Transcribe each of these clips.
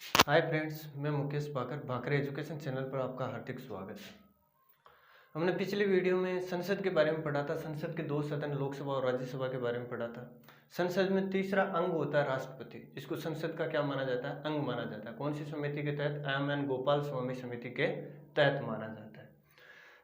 Hi friends, मैं Mukesh Bhaker education channel पर आपका हार्दिक स्वागत है। हमने पिछले वीडियो में संसद के बारे में पढ़ा था। संसद के दो सदन, लोकसभा और राज्यसभा के बारे में पढ़ा था। संसद में तीसरा अंग होता है राष्ट्रपति। इसको संसद का क्या माना जाता है? अंग माना जाता है। कौन सी समिति के तहत? एम गोपाल स्वामी समिति के तहत माना जाता है।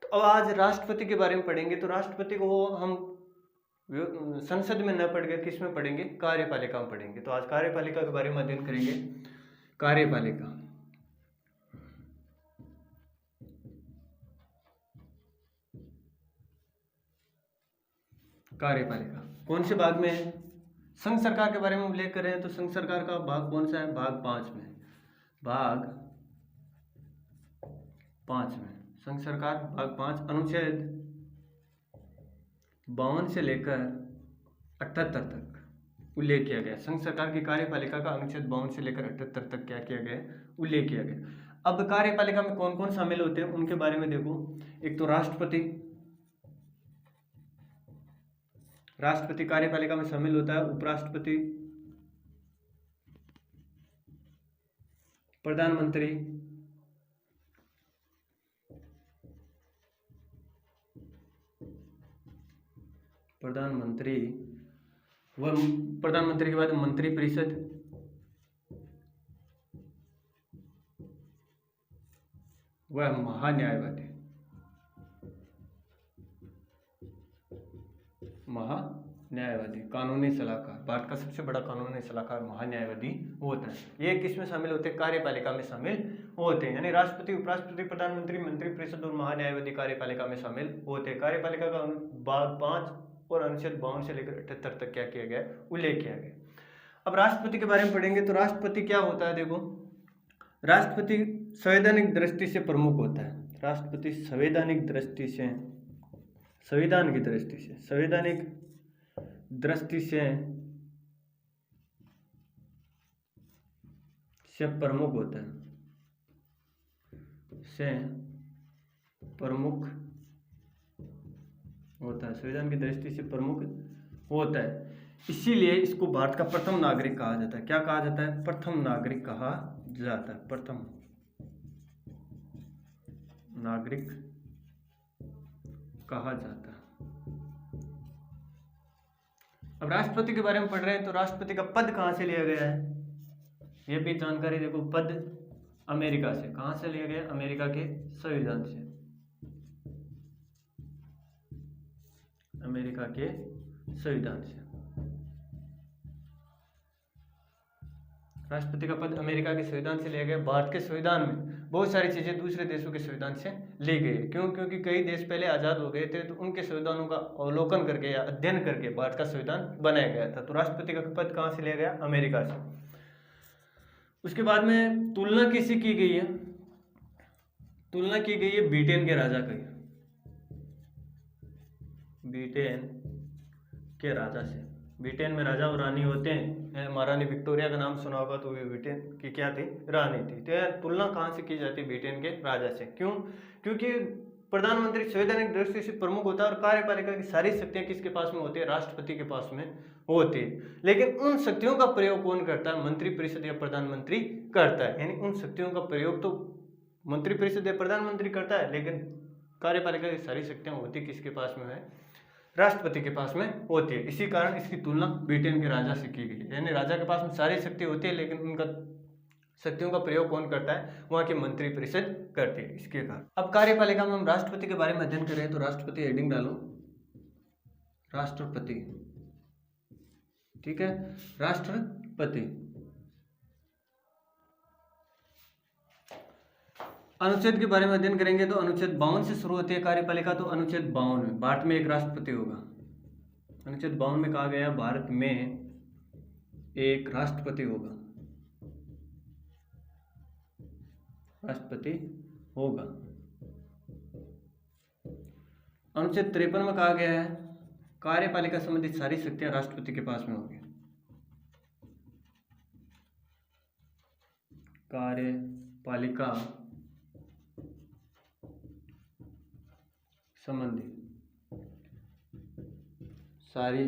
तो अब आज राष्ट्रपति के बारे में पढ़ेंगे। तो राष्ट्रपति को हम संसद में न पढ़कर किस में पढ़ेंगे? कार्यपालिका में पढ़ेंगे। तो आज कार्यपालिका के बारे में अध्ययन करेंगे। कार्यपालिका कार्यपालिका कौन से भाग में है? संघ सरकार के बारे में उल्लेख करें तो संघ सरकार का भाग कौन सा है? भाग 5 में। भाग 5 में संघ सरकार भाग 5 अनुच्छेद 52 से लेकर 78 तक उल्लेख किया गया। संघ सरकार की कार्यपालिका का अनुच्छेद 52 से लेकर 78 तक क्या किया गया? उल्लेख किया गया। अब कार्यपालिका में कौन कौन शामिल होते हैं उनके बारे में देखो। एक तो राष्ट्रपति कार्यपालिका में शामिल होता है। उपराष्ट्रपति, प्रधानमंत्री, वह प्रधानमंत्री के बाद मंत्रिपरिषद, वह महान्यायवादी, कानूनी सलाहकार। भारत का सबसे बड़ा कानूनी सलाहकार महान्यायवादी होता है। ये किस में शामिल होते हैं? कार्यपालिका में शामिल होते हैं। यानी राष्ट्रपति, उपराष्ट्रपति, प्रधानमंत्री, मंत्रिपरिषद और महान्यायवादी कार्यपालिका में शामिल होते हैं। कार्यपालिका का भाग 5 और अनुच्छेद 52 से लेकर 78 तक क्या किया गया? उल्लेख किया गया। अब राष्ट्रपति के बारे में पढ़ेंगे। तो राष्ट्रपति क्या होता है? देखो, राष्ट्रपति संवैधानिक दृष्टि से प्रमुख होता है। राष्ट्रपति संवैधानिक दृष्टि से प्रमुख होता है। संविधान की दृष्टि से प्रमुख होता है। इसीलिए इसको भारत का प्रथम नागरिक कहा जाता है। क्या कहा जाता है? प्रथम नागरिक कहा जाता है। प्रथम नागरिक कहा जाता है। अब राष्ट्रपति के बारे में पढ़ रहे हैं। तो राष्ट्रपति का पद कहां से लिया गया है? ये भी जानकारी देखो। पद अमेरिका से। कहां से लिया गया? अमेरिका के संविधान से। अमेरिका के संविधान से राष्ट्रपति का पद अमेरिका के संविधान से लिया गया। भारत के संविधान में बहुत सारी चीजें दूसरे देशों के संविधान से ली गई। क्यों? क्योंकि कई देश पहले आजाद हो गए थे, तो उनके संविधानों का अवलोकन करके या अध्ययन करके भारत का संविधान बनाया गया था। तो राष्ट्रपति का पद कहां से लिया गया? अमेरिका से। उसके बाद में तुलना किससे की गई है? तुलना की गई है ब्रिटेन के राजा की। ब्रिटेन के राजा से। ब्रिटेन में राजा और रानी होते हैं। महारानी विक्टोरिया का नाम सुना होगा, तो वे ब्रिटेन की क्या थी? रानी थी। तो यह तुलना कहाँ से की जाती है? ब्रिटेन के राजा से। क्यों? क्योंकि प्रधानमंत्री संवैधानिक दृष्टि से प्रमुख होता है और कार्यपालिका की सारी शक्तियां किसके पास में होती है? राष्ट्रपति के पास में होती है। लेकिन उन शक्तियों का प्रयोग कौन करता है? मंत्रिपरिषद या प्रधानमंत्री करता है। यानी उन शक्तियों का प्रयोग तो मंत्रिपरिषद या प्रधानमंत्री करता है, लेकिन कार्यपालिका की सारी शक्तियां होती किसके पास में है? राष्ट्रपति के पास में होती है। इसी कारण इसकी तुलना ब्रिटेन के राजा से की गई है। यानी राजा के पास में सारी शक्ति होती है, लेकिन उनका शक्तियों का प्रयोग कौन करता है? वहां की मंत्रिपरिषद करती है। इसके कारण अब कार्यपालिका में हम राष्ट्रपति के बारे में अध्ययन करें। तो राष्ट्रपति हेडिंग डालो, राष्ट्रपति। ठीक है, राष्ट्रपति। अनुच्छेद के बारे में अध्ययन करेंगे। तो अनुच्छेद 52 से शुरू होती है कार्यपालिका। तो अनुच्छेद 52 में भारत में एक राष्ट्रपति होगा। अनुच्छेद 52 में कहा गया भारत में एक राष्ट्रपति होगा। अनुच्छेद 53 में कहा गया है कार्यपालिका संबंधित सारी शक्तियां राष्ट्रपति के पास में होगी। कार्यपालिका संबंधित सारी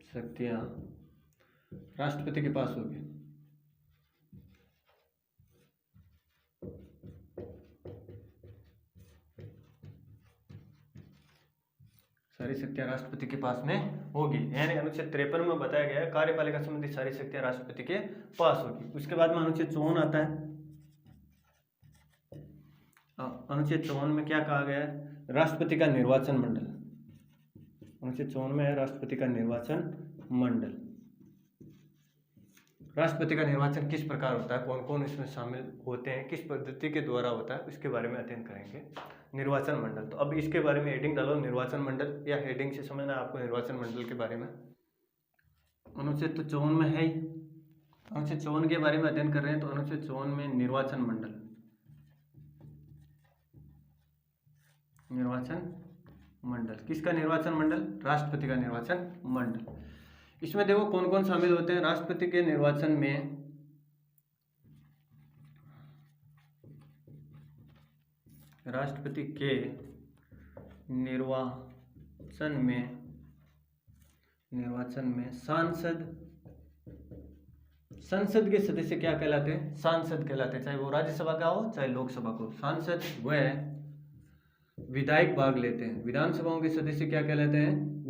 शक्तियां राष्ट्रपति के पास होगी। सारी शक्तियां राष्ट्रपति के पास में होगी, यानी अनुच्छेद 53 में बताया गया है कार्यपालिका संबंधी सारी शक्तियां राष्ट्रपति के पास होगी। उसके बाद में अनुच्छेद 54 आता है। अनुच्छेद 54 में क्या कहा गया है? राष्ट्रपति का निर्वाचन मंडल। अनुच्छेद 54 में है राष्ट्रपति का निर्वाचन मंडल। राष्ट्रपति का निर्वाचन किस प्रकार होता है, कौन कौन इसमें शामिल होते हैं, किस पद्धति के द्वारा होता है, इसके बारे में अध्ययन करेंगे। निर्वाचन मंडल, तो अब इसके बारे में हेडिंग डालो निर्वाचन मंडल, या हेडिंग से समझना है आपको निर्वाचन मंडल के बारे में। अनुच्छेद तो 54 में है ही, अनुच्छेद 54 के बारे में अध्ययन कर रहे हैं, तो अनुच्छेद 54 में निर्वाचन मंडल, निर्वाचन मंडल किसका निर्वाचन मंडल? राष्ट्रपति का निर्वाचन मंडल। इसमें देखो कौन कौन शामिल होते हैं। राष्ट्रपति के निर्वाचन में राष्ट्रपति के निर्वाचन में संसद के सदस्य क्या कहलाते हैं? सांसद कहलाते हैं, चाहे वो राज्यसभा का हो चाहे लोकसभा को। सांसद व विधायक भाग लेते हैं। विधानसभाओं के सदस्य क्या कहलाते हैं?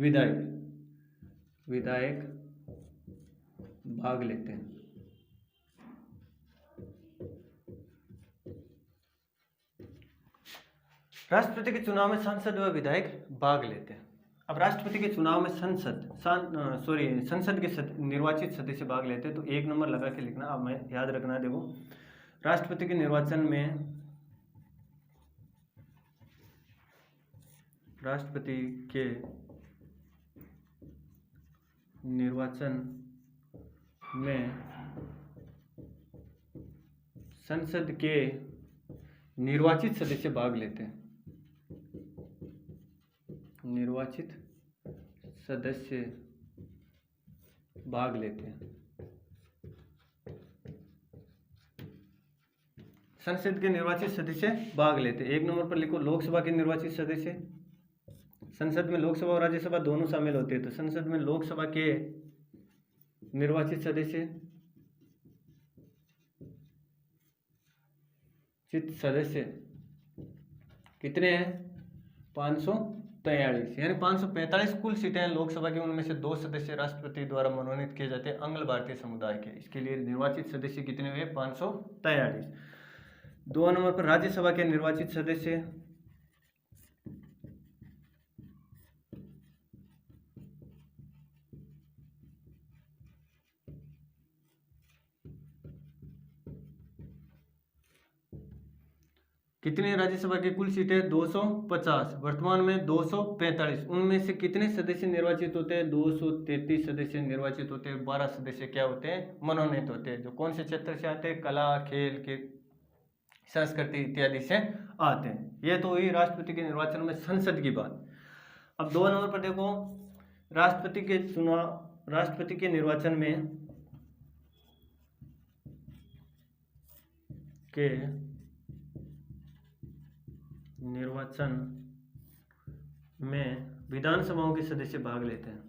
विधायक भाग लेते हैं। राष्ट्रपति के चुनाव में सांसद व विधायक भाग लेते हैं। अब राष्ट्रपति के चुनाव में संसद के निर्वाचित सदस्य भाग लेते हैं, तो 1 नंबर लगा के लिखना। अब मैं याद रखना, देखो राष्ट्रपति के निर्वाचन में संसद के निर्वाचित सदस्य भाग लेते हैं। निर्वाचित सदस्य भाग लेते हैं। संसद के निर्वाचित सदस्य भाग लेते हैं। 1 नंबर पर लिखो लोकसभा के निर्वाचित सदस्य। संसद में लोकसभा और राज्यसभा दोनों शामिल होते हैं, तो संसद में लोकसभा के निर्वाचित सदस्य कितने हैं? 543, यानी 545 कुल सीटें हैं लोकसभा की, उनमें से 2 सदस्य राष्ट्रपति द्वारा मनोनीत किए जाते हैं अंग्ल भारतीय समुदाय के। इसके लिए निर्वाचित सदस्य कितने हुए? 543। 2 नंबर पर राज्यसभा के निर्वाचित सदस्य कितनी राज्यसभा की कुल सीटें? 250, वर्तमान में 245। उनमें से कितने सदस्य निर्वाचित होते हैं? 233 सदस्य निर्वाचित होते हैं। 12 सदस्य क्या होते हैं? मनोनीत होते हैं, जो कौन से क्षेत्र से आते हैं? कला, खेल के, संस्कृति इत्यादि से आते हैं। ये तो हुई राष्ट्रपति के निर्वाचन में संसद की बात। अब 2 नंबर पर देखो राष्ट्रपति के निर्वाचन में विधानसभाओं के सदस्य भाग लेते हैं।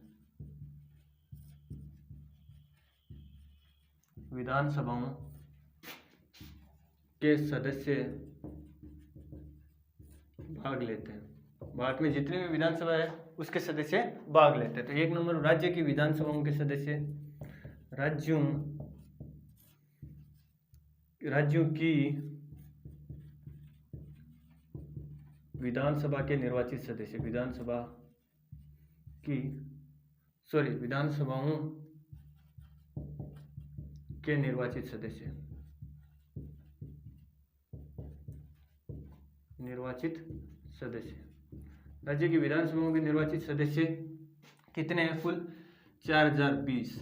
विधानसभाओं के सदस्य भाग लेते हैं। भारत में जितनी भी विधानसभा है उसके सदस्य भाग लेते हैं। तो 1 नंबर राज्य की विधानसभाओं के सदस्य, राज्यों की विधानसभा के निर्वाचित सदस्य, विधानसभाओं के निर्वाचित सदस्य, राज्य की विधानसभाओं के निर्वाचित सदस्य कितने हैं? कुल 4020,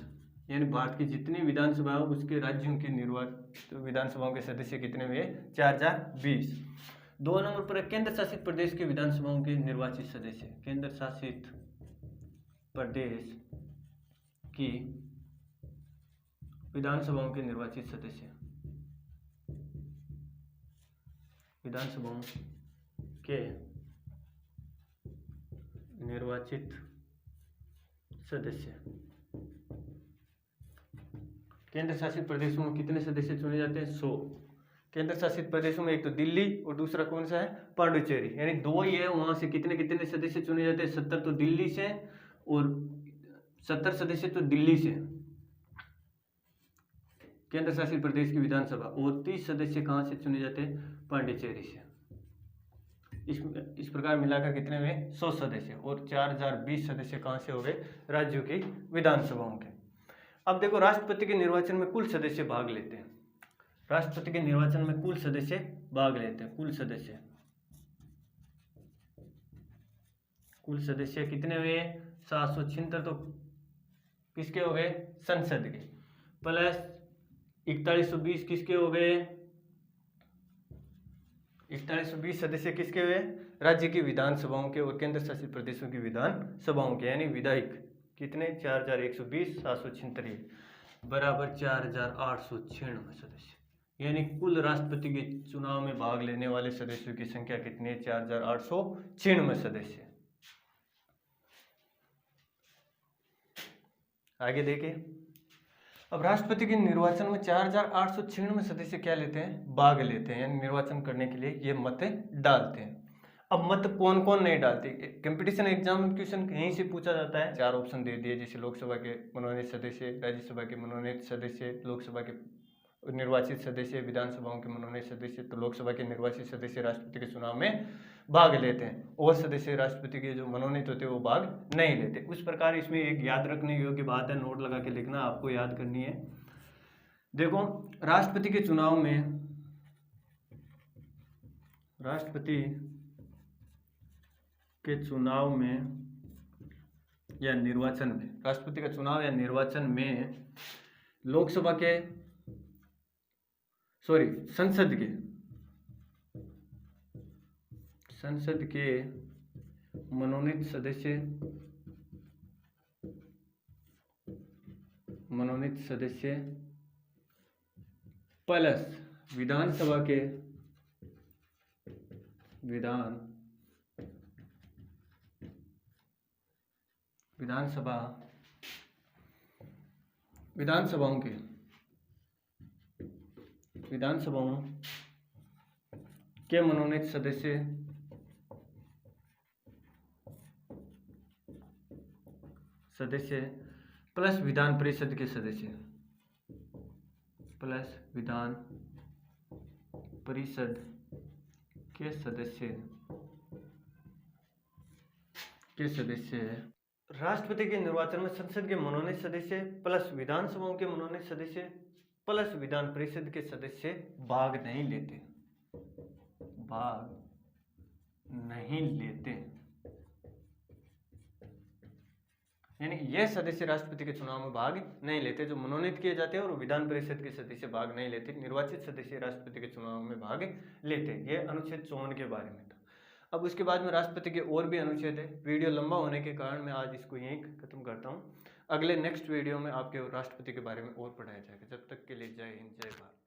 यानी भारत की जितनी विधानसभा है उसके राज्यों के निर्वाचित विधानसभाओं के सदस्य कितने हुए? 4020। 2 नंबर पर केंद्र शासित प्रदेश के विधानसभाओं के निर्वाचित सदस्य, केंद्र शासित प्रदेश की विधानसभाओं के निर्वाचित सदस्य, विधानसभाओं के निर्वाचित सदस्य केंद्र शासित प्रदेशों में कितने सदस्य चुने जाते हैं? 100। केंद्र शासित प्रदेशों में एक तो दिल्ली और दूसरा कौन सा है? पांडुचेरी, यानी 2 ही है। वहां से कितने कितने सदस्य चुने जाते हैं? 70 तो दिल्ली से और 70 सदस्य तो दिल्ली से केंद्र शासित प्रदेश की विधानसभा, और 30 सदस्य कहाँ से चुने जाते हैं? पांडिचेरी से। इस प्रकार मिलाकर कितने हुए? 100 सदस्य, और 4020 सदस्य कहाँ से हो गए? राज्यों की विधानसभाओं के। अब देखो, राष्ट्रपति के निर्वाचन में कुल सदस्य भाग लेते हैं। राष्ट्रपति के निर्वाचन में कुल सदस्य भाग लेते हैं। कुल सदस्य कितने हुए? 776 तो किसके हो गए? संसद के, प्लस 4120 किसके हो गए? 4120 सदस्य किसके हुए? राज्य की विधानसभाओं के और केंद्र शासित प्रदेशों की विधानसभाओं के, यानी विधायक कितने? 4120 776 बराबर 4896 सदस्य, यानी कुल राष्ट्रपति के चुनाव में भाग लेने वाले सदस्यों की संख्या कितनी है? 4896 सदस्य। आगे देखिए, अब राष्ट्रपति के निर्वाचन में 4896 सदस्य क्या लेते हैं? भाग लेते हैं, यानी निर्वाचन करने के लिए ये मत डालते हैं। अब मत कौन कौन नहीं डालते? कंपटीशन एग्जाम में क्वेश्चन यहीं से पूछा जाता है। 4 ऑप्शन दे दिए, जैसे लोकसभा के मनोनीत सदस्य, राज्यसभा के मनोनीत सदस्य, लोकसभा के निर्वाचित सदस्य, विधानसभाओं के मनोनीत सदस्य। तो लोकसभा के निर्वाचित सदस्य राष्ट्रपति के चुनाव में भाग लेते हैं, और सदस्य राष्ट्रपति के जो मनोनीत होते हैं वो भाग नहीं लेते। उस प्रकार इसमें एक याद रखने योग्य बात है, नोट लगा के लिखना, आपको याद करनी है। देखो, राष्ट्रपति के चुनाव में, राष्ट्रपति के चुनाव में या निर्वाचन में, राष्ट्रपति का चुनाव या निर्वाचन में लोकसभा के संसद के मनोनीत सदस्य प्लस विधानसभा के विधानसभाओं के मनोनीत सदस्य प्लस विधान परिषद के सदस्य राष्ट्रपति के निर्वाचन में संसद के मनोनीत सदस्य प्लस विधानसभाओं के मनोनीत सदस्य प्लस विधान परिषद के सदस्य भाग नहीं लेते, यानी ये सदस्य राष्ट्रपति के चुनाव में भाग नहीं लेते, जो मनोनीत किए जाते हैं, और विधान परिषद के सदस्य भाग नहीं लेते। निर्वाचित सदस्य राष्ट्रपति के चुनाव में भाग लेते। ये अनुच्छेद 54 के बारे में था। अब उसके बाद में राष्ट्रपति के और भी अनुच्छेद है। वीडियो लंबा होने के कारण मैं आज इसको यहीं खत्म करता हूँ। अगले नेक्स्ट वीडियो में आपके राष्ट्रपति के बारे में और पढ़ाया जाएगा। जब तक के लिए जय हिंद, जय भारत।